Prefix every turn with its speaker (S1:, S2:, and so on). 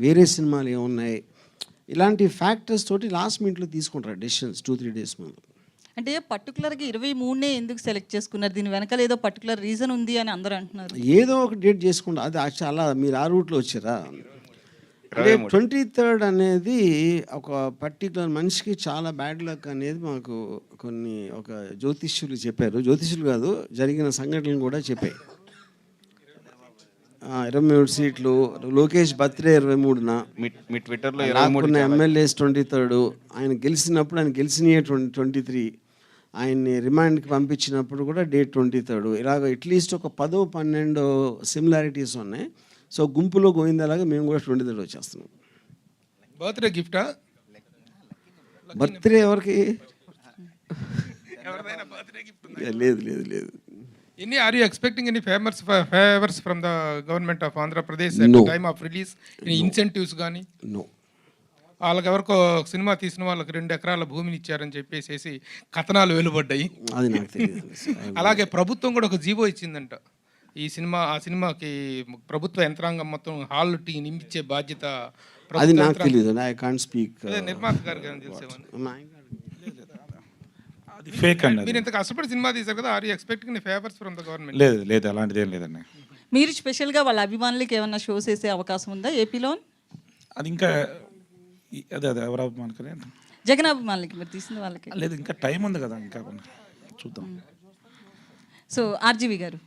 S1: వేరే సినిమాలు ఏమున్నాయి, ఇలాంటి ఫ్యాక్టర్స్ తోటి లాస్ట్ మినిట్లో తీసుకుంటారు డెసిషన్స్ 2-3 డేస్ ముందు.
S2: అంటే పర్టికులర్గా 23నే ఎందుకు సెలెక్ట్ చేసుకున్నారు? దీని వెనకాల ఏదో పర్టికులర్ రీజన్ ఉంది అని అందరూ అంటున్నారు.
S1: ఏదో ఒక డేట్ చేసుకుంటా, అది చాలా మీరు ఆ రూట్లో వచ్చారా? అంటే 23rd అనేది ఒక పర్టికులర్ మనిషికి చాలా బ్యాడ్ లక్ అనేది మాకు ఒక జ్యోతిష్యులు చెప్పారు. జ్యోతిష్యులు కాదు, జరిగిన సంఘటనలు కూడా చెప్పాయి. 23 సీట్లు, లోకేష్ బర్త్డే 23న,
S3: మీ ట్విట్టర్లో
S1: నాకున్న ఎమ్మెల్యేస్ 23rd, ఆయన గెలిచినప్పుడు ఆయన గెలిచినయే 23, ఆయన్ని రిమాండ్కి పంపించినప్పుడు కూడా డేట్ 23rd. ఇలాగ అట్లీస్ట్ ఒక 10-12 సిమిలారిటీస్ ఉన్నాయి. సో గుంపులో గోవిందలాగా మేము కూడా 23rd వచ్చేస్తున్నాం.
S4: బర్త్డే గిఫ్టా?
S1: బర్త్డే ఎవరికి?
S4: ఎవరిదైనా బర్త్డే గిఫ్ట్?
S1: లేదు లేదు లేదు.
S4: Are you expecting any favors from the government of Andhra Pradesh at the time of release? Any incentives గానీ?
S1: నో.
S4: వాళ్ళకి ఎవరికో సినిమా తీసిన వాళ్ళకి 2 ఎకరాల భూమిని ఇచ్చారని చెప్పేసి కథనాలు వెలువడ్డాయి.
S1: అది నాకు తెలియదు.
S4: అలాగే ప్రభుత్వం కూడా ఒక జీవో ఇచ్చిందంట. ఆ సినిమాకి ప్రభుత్వ యంత్రాంగం మొత్తం హాల్ టీ నింపించే బాధ్యత.
S1: అది నాకు తెలియదు. I can't speak.
S4: నిర్మాత గారికి తెలిసేవాడిని.
S5: అది ఫేక్ అండి.
S4: మీరు ఇంత కష్టపడి సినిమా తీశారు కదా, are you expecting any favours from the government?
S5: లేదు లేదు, అలాంటిది ఏం లేదండి.
S2: మీరు స్పెషల్గా వాళ్ళ అభిమానులకి ఏమన్నా షోస్ వేసే అవకాశం ఉందా ఏపీలో?
S5: అది ఇంకా అదే ఎవరు అభిమానుకనే
S2: జగన్ అభిమానులకి మీరు తీసిన వాళ్ళకి
S5: లేదు, ఇంకా టైం ఉంది కదా, ఇంకా చూద్దాం.
S2: సో ఆర్జీవి గారు